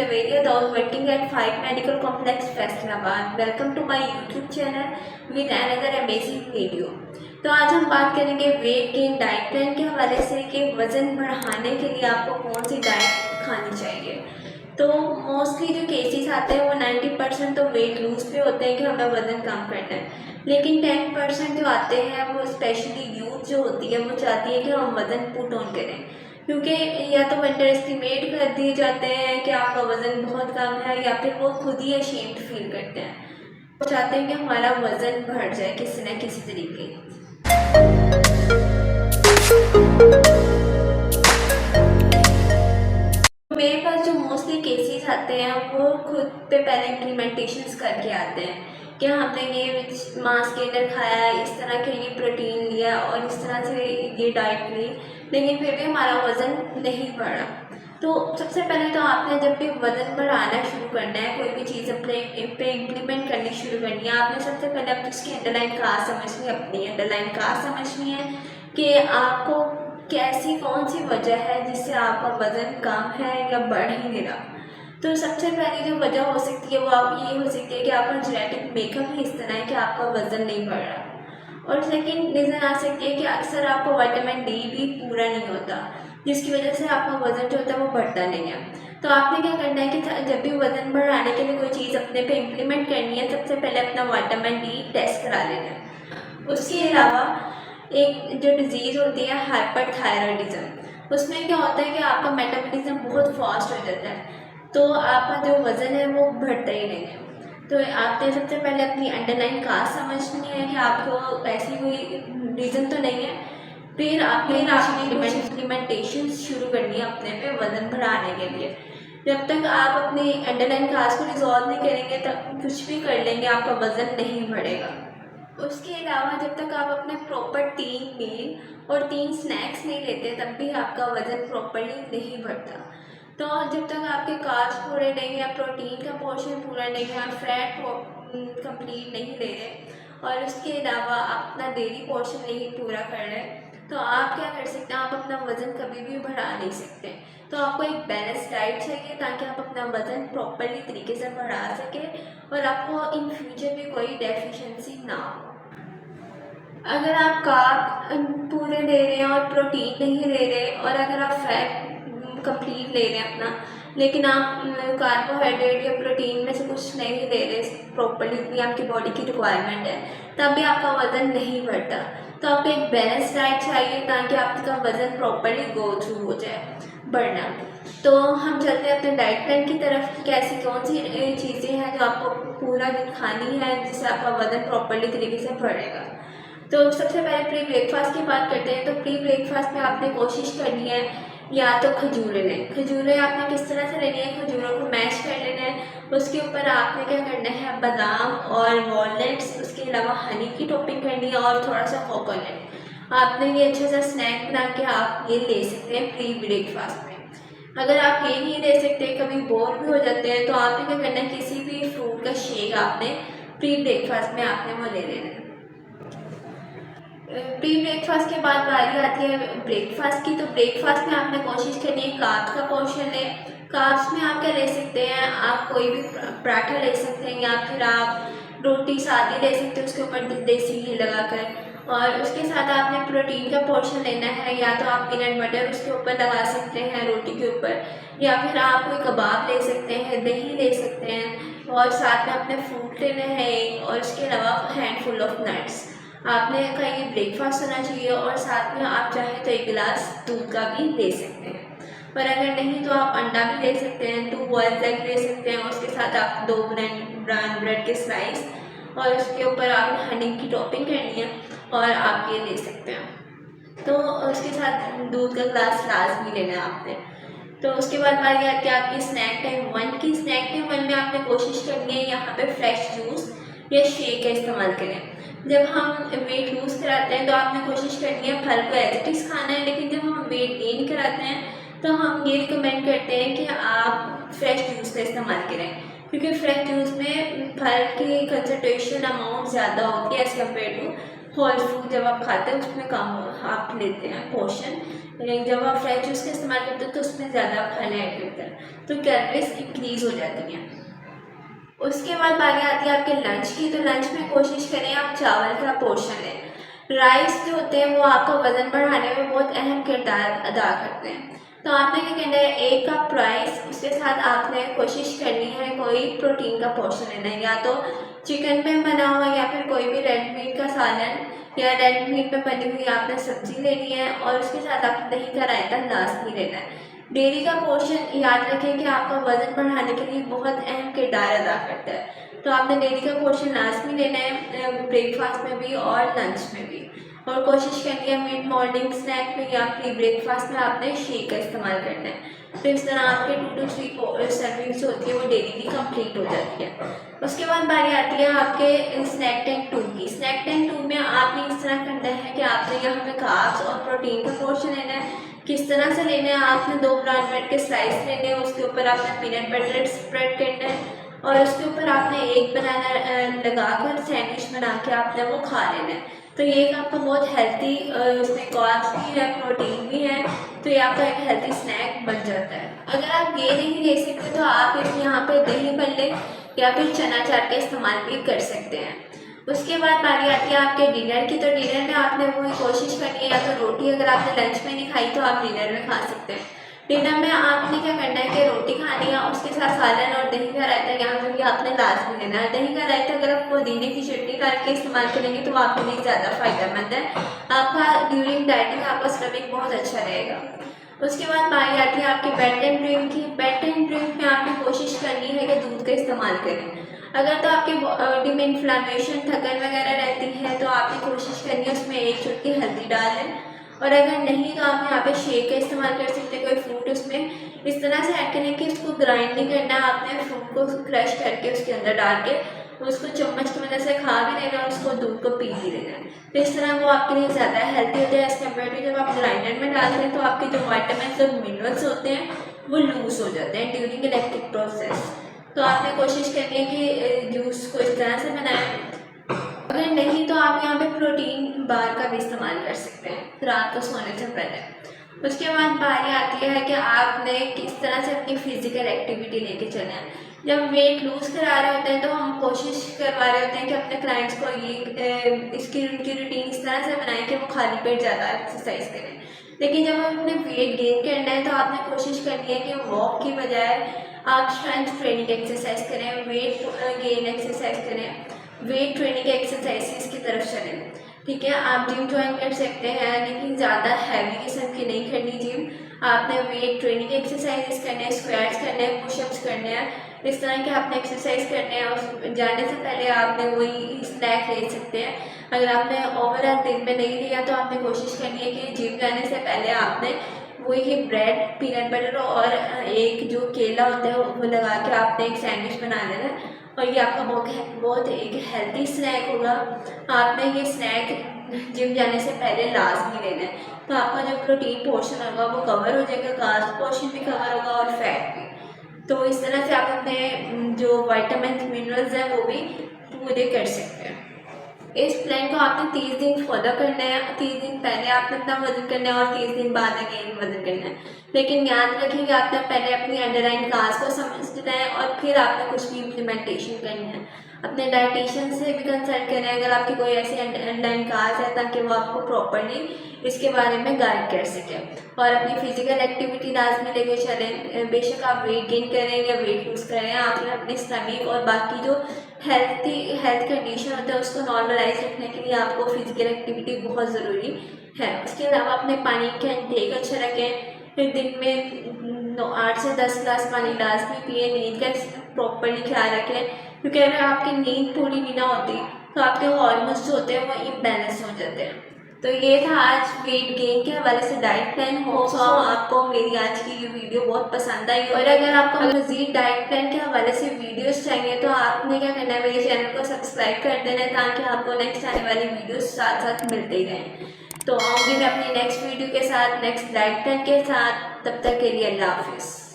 Javeria Daud working at 5 Medical Complex Faisalabad. Welcome to my YouTube channel with another amazing video. तो आज हम बात करेंगे वेट गेन डाइट प्लान के हवाले से कि वज़न बढ़ाने के लिए आपको कौन सी डाइट खानी चाहिए। तो मोस्टली जो केसेस आते हैं वो 90% तो वेट लूज पे होते हैं कि हमें वज़न कम करना है, लेकिन 10% जो आते हैं वो स्पेशली यूथ जो होती है वो चाहती है कि हम वज़न पुट ऑन करें, क्योंकि या तो अंडर एस्टिमेट कर दिए जाते हैं कि आपका वज़न बहुत कम है, या फिर वो खुद ही अशेम्ड फील करते हैं। वो चाहते हैं कि हमारा वज़न बढ़ जाए किसी न किसी तरीके। मेरे पास जो मोस्टली केसेस आते हैं वो खुद पे पहले इम्प्लीमेंटेशंस करके आते हैं कि हमने ये मांस गेनर खाया, इस तरह के ये प्रोटीन लिया और इस तरह से ये डाइट ली, लेकिन फिर भी हमारा वज़न नहीं बढ़ा। तो सबसे पहले तो आपने जब भी वज़न बढ़ाना शुरू करना है, कोई भी चीज़ अपने पे इम्प्लीमेंट करनी शुरू करनी है, आपने सबसे पहले अपनी उसकी अंडरलाइन काज समझनी है, अपनी अंडरलाइन काज समझनी है कि आपको कैसी कौन सी वजह है जिससे आपका वज़न कम है या बढ़ ही नहीं रहा। तो सबसे पहली जो वजह हो सकती है वो ये हो सकती है कि आपका जेनेटिक मेकअप ही इस तरह है कि आपका वज़न नहीं बढ़ रहा। और सेकंड रीज़न आ सकती है कि अक्सर आपको विटामिन डी भी पूरा नहीं होता, जिसकी वजह से आपका वज़न जो होता है वो बढ़ता नहीं है। तो आपने क्या करना है कि जब भी वज़न बढ़ाने के लिए कोई चीज़ अपने पे इम्प्लीमेंट करनी है, सबसे पहले अपना विटामिन डी टेस्ट करा लेना है। उसके अलावा एक जो डिज़ीज़ होती है हाइपरथायरॉयडिज्म, उसमें क्या होता है कि आपका मेटाबॉलिज्म बहुत फास्ट हो जाता है, तो आपका जो वज़न है वो बढ़ता ही नहीं है। तो आपने सबसे पहले अपनी अंडरलाइन काज समझनी है कि आपको ऐसी कोई रीज़न तो नहीं है, फिर आपने इम्प्लीमेंटेशन शुरू करनी है अपने पे वज़न बढ़ाने के लिए। जब तक आप अपनी अंडरलाइन काज को रिजॉल्व नहीं करेंगे तब कुछ भी कर लेंगे, आपका वज़न नहीं बढ़ेगा। उसके अलावा जब तक आप अपने प्रॉपर 3 मील और 3 स्नैक्स नहीं लेते तब भी आपका वज़न प्रॉपरली नहीं बढ़ता। तो जब तक आपके कार्ब्स पूरे नहीं है, प्रोटीन का पोर्शन पूरा नहीं है, फैट कंप्लीट नहीं ले रहे और उसके अलावा आप अपना डेली पोर्शन नहीं पूरा कर रहे, तो आप क्या कर सकते हैं, आप अपना वज़न कभी भी बढ़ा नहीं सकते। तो आपको एक बैलेंस डाइट चाहिए ताकि आप अपना वज़न प्रॉपरली तरीके से बढ़ा सकें और आपको इन फ्यूचर भी कोई डेफिशिएंसी ना हो। अगर आप कार्ब पूरे ले रहे हैं और प्रोटीन नहीं ले रहे, और अगर आप फैट कंप्लीट ले रहे हैं अपना, लेकिन आप कार्बोहाइड्रेट या प्रोटीन में से कुछ नहीं ले रहे प्रॉपरली इतनी आपकी बॉडी की रिक्वायरमेंट है, तब भी आपका वज़न नहीं बढ़ता। तो आपको एक बैलेंस डाइट चाहिए ताकि आपका वज़न प्रॉपरली गो थ्रू हो जाए बढ़ना। तो हम चलते हैं अपने डाइट प्लान की तरफ कि कैसी कौन सी चीज़ें हैं जो आपको पूरा दिन खानी है जिससे आपका वज़न प्रॉपरली तरीके से बढ़ेगा। तो सबसे पहले प्री ब्रेकफास्ट की बात करते हैं। तो प्री ब्रेकफास्ट में आपने कोशिश करनी है या तो खजूरें लें। खजूरें आपने किस तरह से लेनी है, खजूरों को मैश कर लेना है, उसके ऊपर आपने क्या करना है, बादाम और वॉलनट्स, उसके अलावा हनी की टॉपिंग करनी है और थोड़ा सा कोकोनट। आपने ये अच्छा सा स्नैक बना के आप ये ले सकते हैं प्री ब्रेकफास्ट में। अगर आप ये नहीं ले सकते, कभी बोर भी हो जाते हैं, तो आपने क्या करना है, किसी भी फ्रूट का शेक आपने प्री ब्रेकफास्ट में आपने वो ले लेना है। प्री ब्रेकफास्ट के बाद बारी आती है ब्रेकफास्ट की। तो ब्रेकफास्ट में आपने कोशिश करनी है कार्ब्स का पोर्शन लें। कार्ब्स में आप क्या ले सकते हैं, आप कोई भी पराठा ले सकते हैं या फिर आप रोटी सादी ले सकते हैं, उसके ऊपर देसी घी लगाकर, और उसके साथ आपने प्रोटीन का पोर्शन लेना है। या तो आप पीनट बटर उसके ऊपर लगा सकते हैं रोटी के ऊपर, या फिर आप कोई कबाब ले सकते हैं, दही ले सकते हैं, और साथ में अपने फ्रूट लेना है और उसके अलावा हैंडफुल ऑफ नट्स। आपने का ये ब्रेकफास्ट होना चाहिए, और साथ में आप चाहें तो एक गिलास दूध का भी ले सकते हैं, पर अगर नहीं तो आप अंडा भी ले सकते हैं, 2 बॉइल्ड एग ले सकते हैं, उसके साथ आप 2 ब्राउन ब्रेड के स्लाइस और उसके ऊपर आपने हनी की टॉपिंग करनी है और आप ये ले सकते हैं। तो उसके साथ दूध का गिलास लाजमी लेना है आपने। तो उसके बाद बारी आती है आपकी स्नैक टाइम 1 की। स्नैक टाइम 1 में आपने कोशिश करनी है यहाँ पे फ्रेश जूस या शेक का इस्तेमाल करें। जब हम वेट लूज़ कराते हैं तो आपने कोशिश करनी है फल को एज इट इज़ खाना है, लेकिन जब हम वेट गेन कराते हैं तो हम ये रिकमेंड करते हैं कि आप फ्रेश जूस का इस्तेमाल करें, क्योंकि फ्रेश जूस में फल की कंसनट्रेशन अमाउंट ज़्यादा होती है as compare to whole food जब आप खाते हैं उसमें कम आप लेते हैं पोर्शन, लेकिन जब आप फ्रेश जूस का इस्तेमाल करते हैं तो उसमें ज़्यादा आप खाना ऐड करते हैं, तो कैलोरीज इंक्रीज हो जाती हैं। उसके बाद बारी आती है आपके लंच की। तो लंच में कोशिश करें आप चावल का पोर्शन लें। राइस जो होते हैं वो आपका वज़न बढ़ाने में बहुत अहम किरदार अदा करते हैं। तो आपने क्या करना है, एक कप राइस, उसके साथ आपने कोशिश करनी है कोई प्रोटीन का पोर्शन लेना है, या तो चिकन में बना हुआ या फिर कोई भी रेड मीट का सालन या रेड मीट में बनी हुई आपने सब्जी लेनी है, और उसके साथ आपने दही का रायता लाजमी लेना है। डेयरी का पोर्शन याद रखें कि आपका वजन बढ़ाने के लिए बहुत अहम किरदार अदा करता है, तो आपने डेयरी का पोर्शन लाजमी लेना है ब्रेकफास्ट में भी और लंच में भी। और कोशिश करनी है मिड मॉर्निंग स्नैक में या प्री ब्रेकफास्ट में आपने शेक का इस्तेमाल करना है। तो इस तरह आपके 2 से 3 सर्विंग्स होती है वो डेली की कंप्लीट हो जाती है। उसके बाद बारी आती है आपके स्नैक टैंक 2 की। स्नैक टैंक 2 में आपने इस तरह करना है कि आपने यहाँ पे कार्ब्स और प्रोटीन का पोर्शन लेना है। किस तरह से लेना है, आपने 2 ब्राउन ब्रेड के स्लाइस लेने हैं, उसके ऊपर आपने पीनट बटर स्प्रेड करना है और उसके ऊपर आपने एक बनाना लगाकर सैंडविच बना के आपने वो खा लेना है। तो ये एक आपका बहुत हेल्थी, उसमें कार्ब्स भी है, प्रोटीन भी है, तो ये आपका एक हेल्थी स्नैक बन जाता है। अगर आप ये नहीं ले सकते तो आप यहाँ पे दही भल्ले या फिर चना चाट का इस्तेमाल भी कर सकते हैं। उसके बाद बारी आती है आपके डिनर की। तो डिनर में आपने वो कोशिश करनी है, या तो रोटी अगर आपने लंच में नहीं खाई तो आप डिनर में खा सकते हैं। डिनर में आपने क्या करना है कि रोटी खानी है, उसके साथ सालन और दही का रायता यहाँ पर भी आपने लाजमी लेना है। दही का रायता अगर आप पुदीने की चटनी डाल के इस्तेमाल करेंगे तो आपके लिए ज़्यादा फ़ायदेमंद है, आपका ड्यूरिंग डाइटिंग आपका स्टमक बहुत अच्छा रहेगा। उसके बाद बारी आती है आपकी बेड टाइम ड्रिंक की। बेड टाइम ड्रिंक में आपने कोशिश करनी है कि दूध का इस्तेमाल करें। अगर तो आपके बॉडी में इन्फ्लामेशन, थकन वगैरह रहती है तो आपने कोशिश करनी है उसमें 1 चुटकी हल्दी डाल लें, और अगर नहीं तो आप यहाँ पे शेक का इस्तेमाल कर सकते हैं। कोई फ्रूट उसमें इस तरह से ऐड करें कि उसको ग्राइंड नहीं करना है, आपने फ्रूट को क्रश करके उसके अंदर डाल के उसको चम्मच की मदद से खा भी लेना और उसको दूध को पी भी लेना है। तो इस तरह वो आपके लिए ज़्यादा हेल्थी होते हैं एज़ कम्पेयर टू जब आप ग्राइंडर में डालते हैं तो आपके जो वाइटामिन और मिनरल्स होते हैं वो लूज हो जाते हैं ड्यूरिंग इलेक्ट्रिक प्रोसेस। तो आपने कोशिश करनी है कि जूस को इस तरह से बनाएं। अगर नहीं तो आप यहाँ पे प्रोटीन बार का भी इस्तेमाल कर सकते हैं रात को सोने से पहले। उसके बाद बारी आती है कि आपने किस तरह से अपनी फिजिकल एक्टिविटी लेके चलना है। जब वेट लूज करा रहे होते हैं तो हम कोशिश करवा रहे होते हैं कि अपने क्लाइंट्स को ये इसकी उनकी रूटीन इस तरह से बनाएं कि वो खाली पेट ज़्यादा एक्सरसाइज करें। लेकिन जब अपने वेट गेन करना है तो आपने कोशिश करनी है कि वॉक की बजाय आप स्ट्रेंथ ट्रेनिंग एक्सरसाइज करें, वेट गेन एक्सरसाइज करें, वेट ट्रेनिंग एक्सरसाइजेस की तरफ चलें। ठीक है, आप जिम ज्वाइन कर सकते हैं लेकिन ज़्यादा हैवी किस्म की नहीं करनी जिम। आपने वेट ट्रेनिंग एक्सरसाइजेस करने हैं, स्क्वाट्स करने हैं, पुशअप्स करने हैं, इस तरह के आपने एक्सरसाइज करने हैं। और जाने से पहले आपने वही स्नैक ले सकते हैं। अगर आपने ओवरऑल दिन में नहीं लिया तो आपने कोशिश करनी है कि जिम जाने से पहले आपने वही ब्रेड, पीनट बटर और एक जो केला होता है वो लगा के आपने एक सैंडविच बना लेना है, और ये आपका बहुत एक हेल्दी स्नैक होगा। आपने ये स्नैक जिम जाने से पहले लाजमी लेना है, तो आपका जो प्रोटीन पोर्शन होगा वो कवर हो जाएगा, कार्ब्स पोर्शन भी कवर होगा और फैट भी। तो इस तरह से आप अपने जो विटामिन मिनरल्स हैं वो भी पूरे कर सकते हैं। इस प्लान को आपने 30 दिन फॉलो करना है। 30 दिन पहले आपने अपना वजन करना है और 30 दिन बाद अगेन वजन करना है। लेकिन याद रखें कि आपने पहले अपनी अंडरलाइन काज को समझना है और फिर आपने कुछ भी इम्प्लीमेंटेशन करनी है। अपने डाइटिशियन से भी कंसल्ट करें अगर आपकी कोई ऐसी अंडरलाइन काज है, ताकि वो आपको प्रॉपरली इसके बारे में गाइड कर सके। और अपनी फिजिकल एक्टिविटी लाजमी लेके चलें। बेशक आप वेट गेन करें या वेट लूज करें, आपने अपने स्टमक और बाकी जो हेल्थ कंडीशन होता है उसको नॉर्मलाइज रखने के लिए आपको फिजिकल एक्टिविटी बहुत ज़रूरी है। उसके अलावा अपने पानी का इंटेक अच्छा रखें। फिर दिन में 8 से 10 गिलास पानी लाजमी पिए। नींद का प्रॉपरली ख्याल रखें, क्योंकि अगर आपकी नींद पूरी नहीं ना होती तो आपके हार्मोन्स जो होते हैं वो इम्बैलेंस हो जाते हैं। तो ये था आज वेट गेन के हवाले से डाइट प्लान। होप्स आपको मेरी आज की ये वीडियो बहुत पसंद आई, और अगर आपको मज़ीद डाइट प्लान के हवाले से वीडियोस चाहिए तो आपने क्या करना है, मेरे चैनल को सब्सक्राइब कर देना है ताकि आपको नेक्स्ट आने वाली वीडियोस साथ साथ मिलते ही रहें। तो आऊँगी मैं अपनी नेक्स्ट वीडियो के साथ, नेक्स्ट डाइट प्लान के साथ। तब तक के लिए अल्लाह हाफिज़।